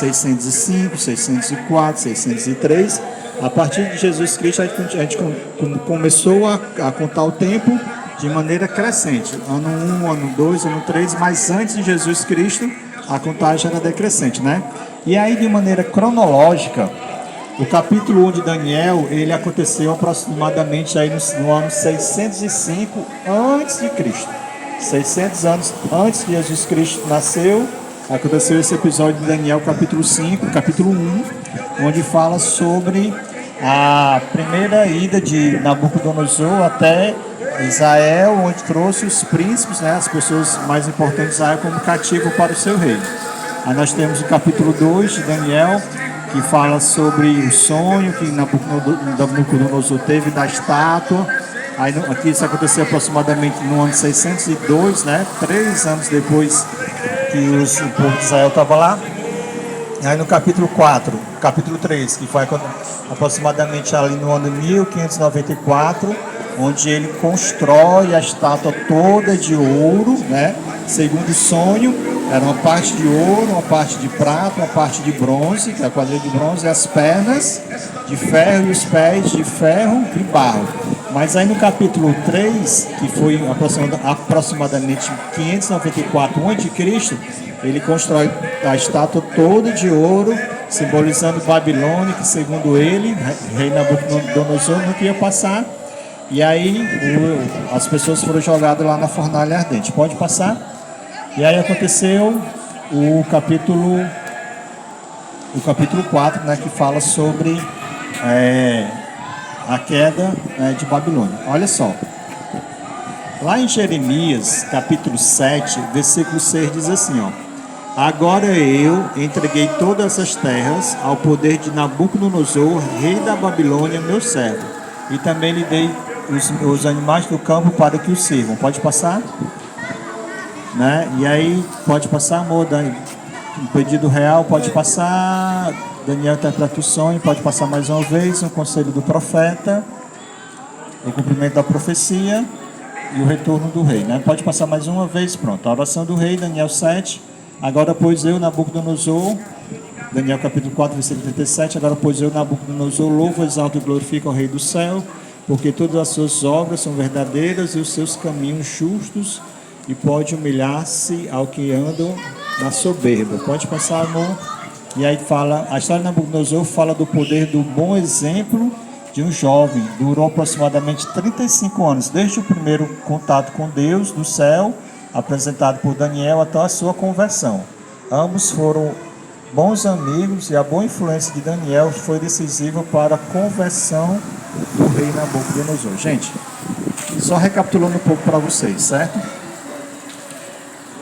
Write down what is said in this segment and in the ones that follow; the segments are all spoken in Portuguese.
605, 604, 603. A partir de Jesus Cristo, a gente começou a contar o tempo de maneira crescente. Ano 1, ano 2, ano 3, mas antes de Jesus Cristo, a contagem era decrescente, né? E aí, de maneira cronológica, o capítulo 1 de Daniel, ele aconteceu aproximadamente aí no ano 605 antes de Cristo. 600 anos antes de Jesus Cristo nasceu, aconteceu esse episódio de Daniel, capítulo 5, capítulo 1, onde fala sobre a primeira ida de Nabucodonosor até Israel, onde trouxe os príncipes, né, as pessoas mais importantes de Israel, como cativo para o seu reino. Aí nós temos o capítulo 2 de Daniel, que fala sobre o sonho que Nabucodonosor teve da estátua. Aí, aqui isso aconteceu aproximadamente no ano 602, né? 3 anos depois que o povo de Israel estava lá. E aí no capítulo 4, capítulo 3, que foi aproximadamente ali no ano 1594, onde ele constrói a estátua toda de ouro, né? Segundo o sonho, era uma parte de ouro, uma parte de prata, uma parte de bronze, que é a quadrilha de bronze, e as pernas de ferro e os pés de ferro e barro. Mas aí no capítulo 3, que foi aproximadamente 594 a.C., ele constrói a estátua toda de ouro, simbolizando Babilônia, que segundo ele, rei Nabucodonosor, não queria passar. E aí as pessoas foram jogadas lá na fornalha ardente. Pode passar? E aí aconteceu o capítulo 4, né, que fala sobre a queda de Babilônia. Olha só. Lá em Jeremias, capítulo 7, versículo 6, diz assim, ó: agora eu entreguei todas essas terras ao poder de Nabucodonosor, rei da Babilônia, meu servo, e também lhe dei os animais do campo para que o sirvam. Pode passar? Né? E aí, pode passar, amor, Dani? Um pedido real, pode passar. Daniel interpreta o sonho, pode passar mais uma vez. Um conselho do profeta, o cumprimento da profecia e o retorno do rei, né? Pode passar mais uma vez, pronto. A oração do rei, Daniel 7. Agora, pois eu, Nabucodonosor, Daniel capítulo 4, versículo 37. Agora, pois eu, Nabucodonosor, louvo, exalto e glorifico ao rei do céu, porque todas as suas obras são verdadeiras e os seus caminhos justos, e pode humilhar-se ao que andam na soberba. Pode passar, amor. E aí fala, a história de Nabucodonosor fala do poder do bom exemplo de um jovem. Durou aproximadamente 35 anos, desde o primeiro contato com Deus do céu, apresentado por Daniel, até a sua conversão. Ambos foram bons amigos e a boa influência de Daniel foi decisiva para a conversão do rei Nabucodonosor. Gente, só recapitulando um pouco para vocês, certo?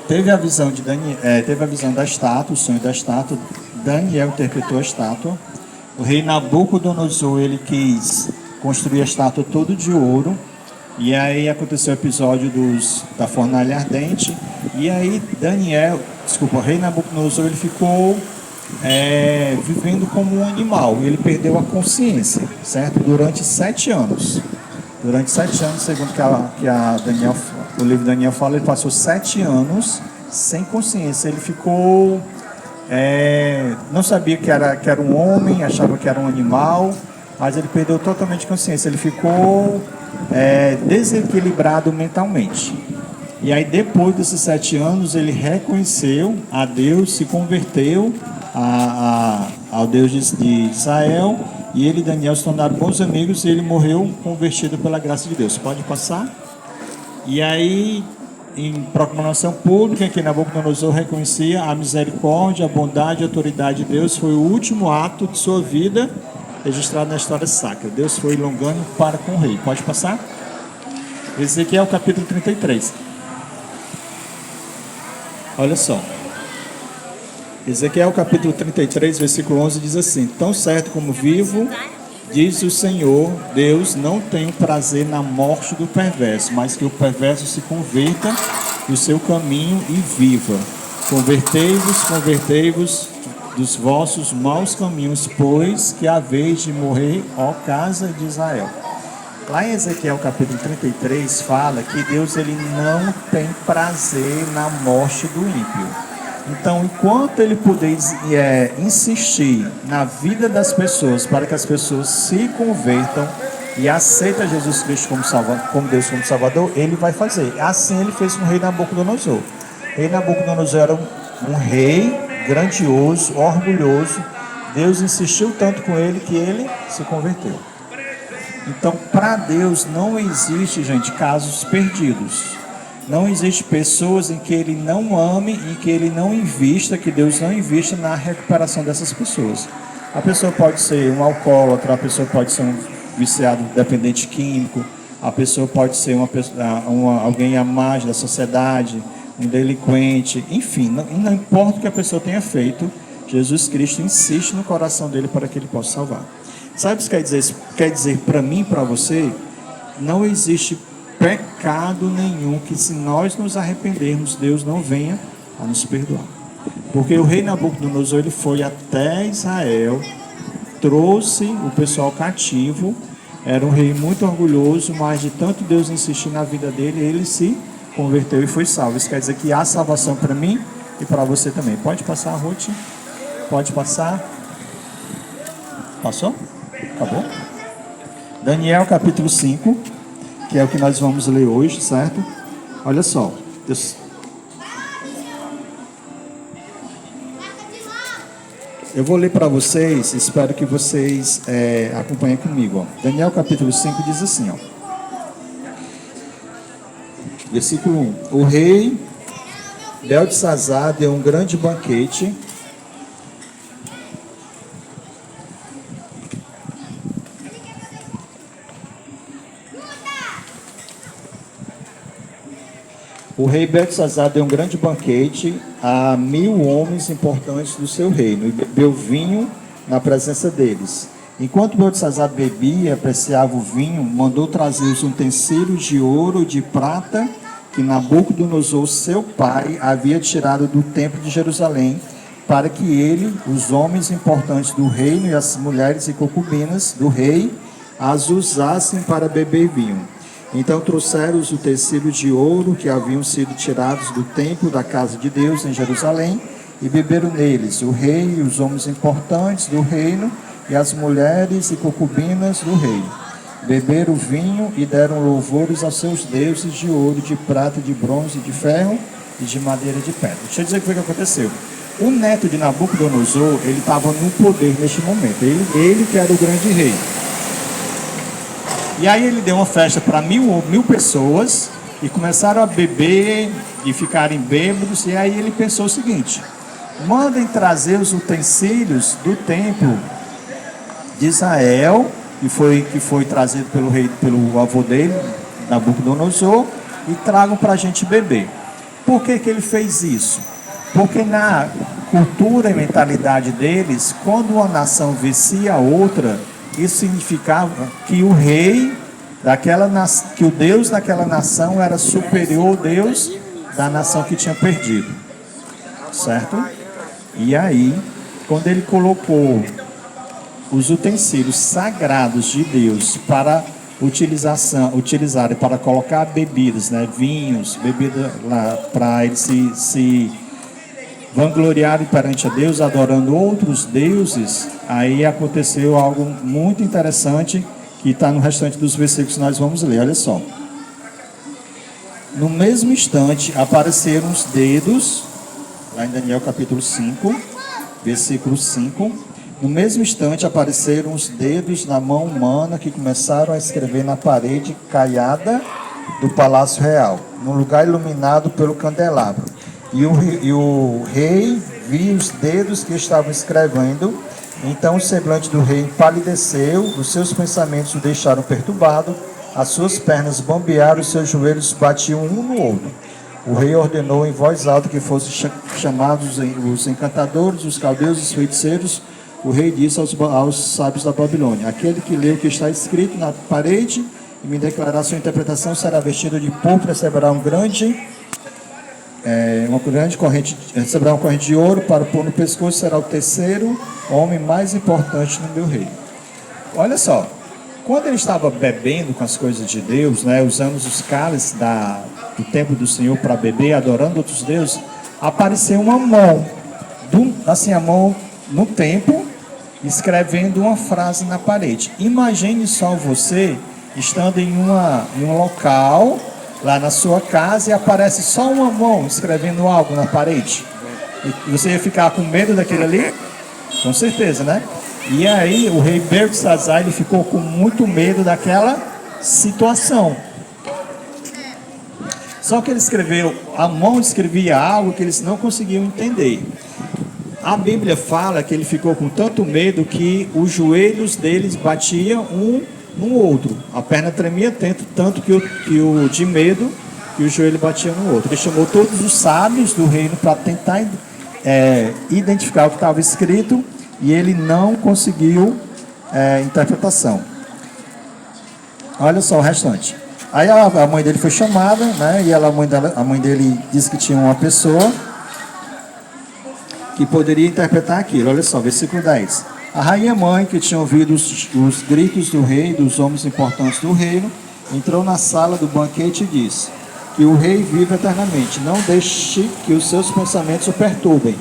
Teve a visão de teve a visão da estátua, o sonho da estátua. Daniel interpretou a estátua. O rei Nabucodonosor, ele quis construir a estátua toda de ouro. E aí aconteceu o episódio da fornalha ardente. E aí o rei Nabucodonosor, ele ficou vivendo como um animal. Ele perdeu a consciência, certo? Durante 7 anos. Durante 7 anos, segundo o livro de Daniel fala, ele passou 7 anos sem consciência. Ele ficou... não sabia que era um homem, achava que era um animal, mas ele perdeu totalmente a consciência. Ele ficou desequilibrado mentalmente. E aí, depois desses 7 anos, ele reconheceu a Deus, se converteu ao Deus de Israel, e ele e Daniel se tornaram bons amigos, e ele morreu convertido pela graça de Deus. Pode passar? E aí, em proclamação pública, em que Nabucodonosor reconhecia a misericórdia, a bondade e a autoridade de Deus, foi o último ato de sua vida registrado na história sacra. Deus foi longânimo para com o rei. Pode passar? Esse aqui é o capítulo 33. Olha só. Ezequiel capítulo 33, versículo 11 diz assim: tão certo como vivo, diz o Senhor Deus, não tenho prazer na morte do perverso, mas que o perverso se converta do seu caminho e viva. Convertei-vos dos vossos maus caminhos, pois que há vez de morrer, ó casa de Israel. Lá em Ezequiel capítulo 33 fala que Deus ele não tem prazer na morte do ímpio. Então, enquanto ele puder insistir na vida das pessoas, para que as pessoas se convertam e aceitem Jesus Cristo como Deus como Salvador, ele vai fazer. Assim ele fez com o rei Nabucodonosor. O rei Nabucodonosor era um rei grandioso, orgulhoso. Deus insistiu tanto com ele que ele se converteu. Então, para Deus não existe, gente, casos perdidos. Não existe pessoas em que Ele não ame e que Ele não invista, que Deus não invista na recuperação dessas pessoas. A pessoa pode ser um alcoólatra, a pessoa pode ser um viciado dependente químico, a pessoa pode ser alguém à margem da sociedade, um delinquente, enfim, não importa o que a pessoa tenha feito, Jesus Cristo insiste no coração dele para que ele possa salvar. Sabe o que isso quer dizer? Quer dizer para mim e para você, não existe pecado nenhum que, se nós nos arrependermos, Deus não venha a nos perdoar. Porque o rei Nabucodonosor, ele foi até Israel, trouxe o pessoal cativo, era um rei muito orgulhoso, mas de tanto Deus insistir na vida dele, ele se converteu e foi salvo. Isso quer dizer que há salvação para mim e para você também. Pode passar, Ruth? Pode passar? Passou? Acabou? Daniel capítulo 5, que é o que nós vamos ler hoje, certo? Olha só. Eu vou ler para vocês, espero que vocês acompanhem comigo. Ó. Daniel capítulo 5 diz assim, ó. Versículo 1. O rei Beltesazar deu um grande banquete. O rei Beltesazar deu um grande banquete a 1000 homens importantes do seu reino e bebeu vinho na presença deles. Enquanto Beltesazar bebia e apreciava o vinho, mandou trazer os utensílios de ouro e de prata que Nabucodonosor, seu pai, havia tirado do templo de Jerusalém, para que ele, os homens importantes do reino e as mulheres e concubinas do rei, as usassem para beber vinho. Então trouxeram os utensílios de ouro que haviam sido tirados do templo da casa de Deus em Jerusalém e beberam neles o rei e os homens importantes do reino e as mulheres e concubinas do rei. Beberam vinho e deram louvores aos seus deuses de ouro, de prata, de bronze, de ferro e de madeira de pedra. Deixa eu dizer o que foi que aconteceu. O neto de Nabucodonosor, ele estava no poder neste momento. Ele que era o grande rei. E aí ele deu uma festa para mil pessoas e começaram a beber e ficarem bêbados. E aí ele pensou o seguinte: mandem trazer os utensílios do templo de Israel, que foi trazido pelo avô dele, Nabucodonosor, e tragam para a gente beber. Por que ele fez isso? Porque na cultura e mentalidade deles, quando uma nação vencia a outra, isso significava que o rei que o Deus daquela nação era superior ao Deus da nação que tinha perdido, certo? E aí, quando ele colocou os utensílios sagrados de Deus para utilizarem para colocar bebidas, né, vinhos, bebida lá, para eles se vangloriarem perante a Deus, adorando outros deuses, aí aconteceu algo muito interessante que está no restante dos versículos que nós vamos ler. Olha só. No mesmo instante apareceram os dedos, lá em Daniel capítulo 5, versículo 5. No mesmo instante apareceram os dedos na mão humana que começaram a escrever na parede caiada do palácio real, num lugar iluminado pelo candelabro. E o rei viu os dedos que estavam escrevendo. Então o semblante do rei empalideceu, os seus pensamentos o deixaram perturbado, as suas pernas bambearam, os seus joelhos batiam um no outro. O rei ordenou em voz alta que fossem chamados os encantadores, os caldeus, os feiticeiros. O rei disse aos sábios da Babilônia: aquele que lê o que está escrito na parede e me declarar sua interpretação será vestido de púrpura, receberá uma grande corrente, receberá uma corrente de ouro para pôr no pescoço, será o terceiro homem mais importante no meu reino. Olha só, quando ele estava bebendo com as coisas de Deus, né, usando os cálices do templo do Senhor para beber, adorando outros deuses, apareceu uma mão, assim, a mão no tempo, escrevendo uma frase na parede. Imagine só você estando em um local, lá na sua casa, e aparece só uma mão escrevendo algo na parede. E você ia ficar com medo daquele ali? Com certeza, né? E aí o rei Beltesazar, ele ficou com muito medo daquela situação. Só que ele escreveu, a mão escrevia algo que eles não conseguiam entender. A Bíblia fala que ele ficou com tanto medo que os joelhos deles batiam um no outro. A perna tremia tanto que o de medo que o joelho batia no outro. Ele chamou todos os sábios do reino para tentar identificar o que estava escrito, e ele não conseguiu interpretação. Olha só o restante. Aí a mãe dele foi chamada, né? E a mãe dele disse que tinha uma pessoa que poderia interpretar aquilo. Olha só, versículo 10. A rainha mãe, que tinha ouvido os gritos do rei, dos homens importantes do reino, entrou na sala do banquete e disse: que o rei vive eternamente, não deixe que os seus pensamentos o perturbem,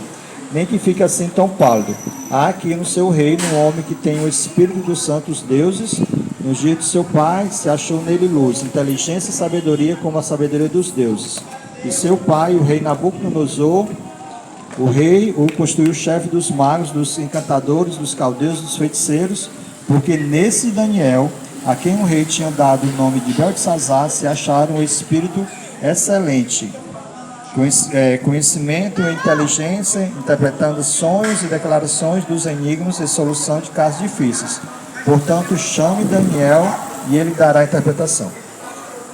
nem que fique assim tão pálido. Há aqui no seu reino um homem que tem o espírito dos santos deuses. No dia de seu pai se achou nele luz, inteligência e sabedoria como a sabedoria dos deuses. E seu pai, o rei Nabucodonosor, o rei o constituiu chefe dos magos, dos encantadores, dos caldeus, dos feiticeiros, porque nesse Daniel, a quem o rei tinha dado o nome de Beltesazar, se acharam um espírito excelente, conhecimento e inteligência, interpretando sonhos e declarações dos enigmas e solução de casos difíceis. Portanto, chame Daniel e ele dará a interpretação.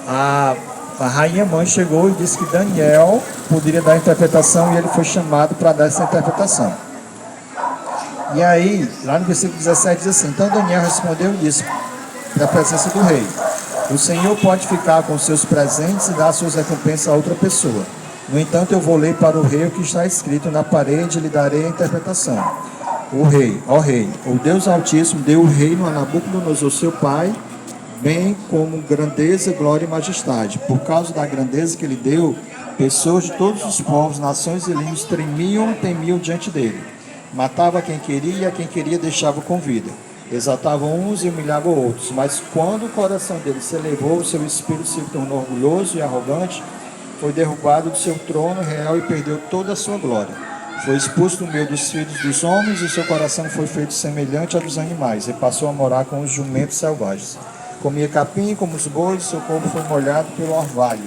A rainha mãe chegou e disse que Daniel poderia dar a interpretação, e ele foi chamado para dar essa interpretação. E aí, lá no versículo 17 diz assim: então Daniel respondeu e disse, na presença do rei: o Senhor pode ficar com seus presentes e dar suas recompensas a outra pessoa. No entanto, eu vou ler para o rei o que está escrito na parede e lhe darei a interpretação. O rei, ó rei, o Deus Altíssimo deu o reino a Nabucodonosor, seu pai, bem como grandeza, glória e majestade. Por causa da grandeza que ele deu, pessoas de todos os povos, nações e línguas temiam diante dele. Matava quem queria e a quem queria deixava com vida. Exaltava uns e humilhava outros. Mas quando o coração dele se elevou, o seu espírito se tornou orgulhoso e arrogante, foi derrubado do seu trono real e perdeu toda a sua glória. Foi expulso do meio dos filhos dos homens e seu coração foi feito semelhante ao dos animais, e passou a morar com os jumentos selvagens. Comia capim como os bois, seu corpo foi molhado pelo orvalho.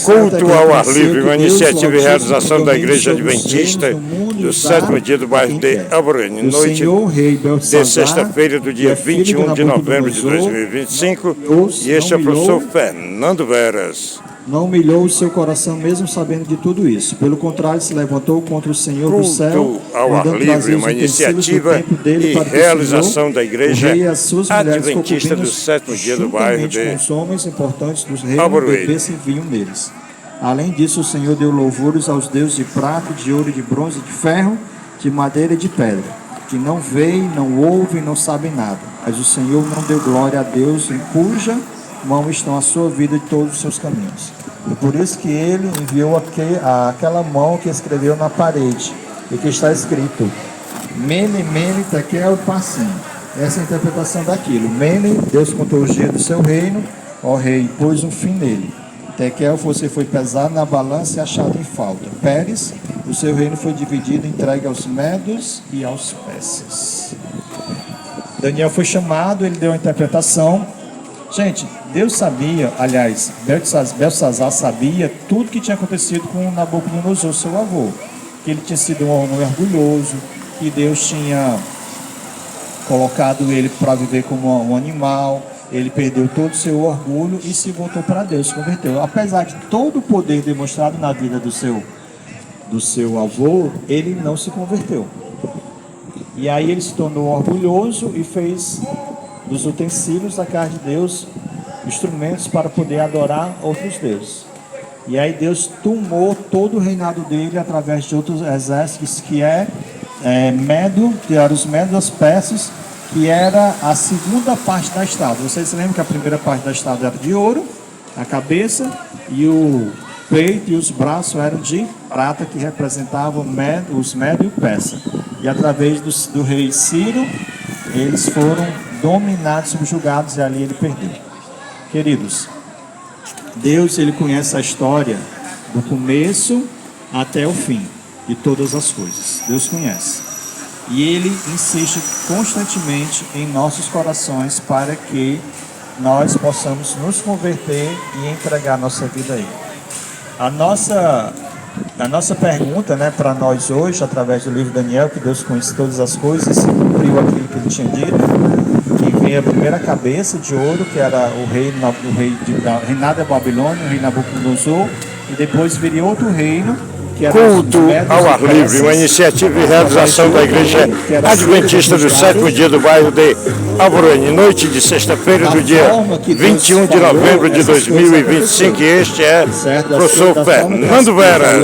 Culto ao ar livre, uma iniciativa e realização da Igreja Adventista do sétimo dia do bairro de Alvorene, noite de sexta-feira do dia 21 de novembro de 2025, e este é o professor Fernando Veras. Não humilhou o seu coração mesmo sabendo de tudo isso. Pelo contrário, se levantou contra o Senhor do céu, ao ar livre, uma iniciativa e realização da Igreja Adventista do sétimo dia do bairro de os homens importantes dos reinos bebessem vinho neles. Além disso, o Senhor deu louvores aos deuses de prata, de ouro, de bronze, de ferro, de madeira e de pedra, que não veem, não ouvem, não sabem nada. Mas o Senhor não deu glória a Deus, em cuja mão estão a sua vida e todos os seus caminhos. E por isso que ele enviou aquela mão que escreveu na parede, e que está escrito: Mene, Mene, Tekel, Parsim. Essa é a interpretação daquilo. Mene, Deus contou os dias do seu reino, ó rei, pôs um fim nele. Tekel, você foi pesado na balança e achado em falta. Pérez, o seu reino foi dividido, entregue aos medos e aos persas. Daniel foi chamado, ele deu a interpretação. Gente, Deus sabia, aliás, Beltesazar sabia tudo que tinha acontecido com Nabucodonosor, seu avô. Que ele tinha sido um homem orgulhoso, que Deus tinha colocado ele para viver como um animal. Ele perdeu todo o seu orgulho e se voltou para Deus, se converteu. Apesar de todo o poder demonstrado na vida do seu avô, ele não se converteu. E aí ele se tornou orgulhoso e fez dos utensílios da casa de Deus instrumentos para poder adorar outros deuses. E aí Deus tomou todo o reinado dele através de outros exércitos, que Medo, que eram os medos persas, que era a segunda parte da estátua. Vocês se lembram que a primeira parte da estátua era de ouro, a cabeça, e o peito e os braços eram de prata, que representavam os Medo e o Persa. E através do rei Ciro, eles foram dominados, subjugados, e ali ele perdeu. Queridos, Deus, ele conhece a história do começo até o fim de todas as coisas. Deus conhece. E ele insiste constantemente em nossos corações para que nós possamos nos converter e entregar nossa vida a ele. A nossa pergunta, né, para nós hoje, através do livro de Daniel, que Deus conhece todas as coisas e cumpriu aquilo que ele tinha dito, que vem a primeira cabeça de ouro, que era o reinado da Babilônia, o rei Nabucodonosor, e depois viria outro reino, que era Culto ao ar livre, uma iniciativa e realização da Igreja Adventista do Sétimo Dia do bairro de Alvorene, noite de sexta-feira do dia 21 de novembro de 2025, e este é o professor Fernando Vera.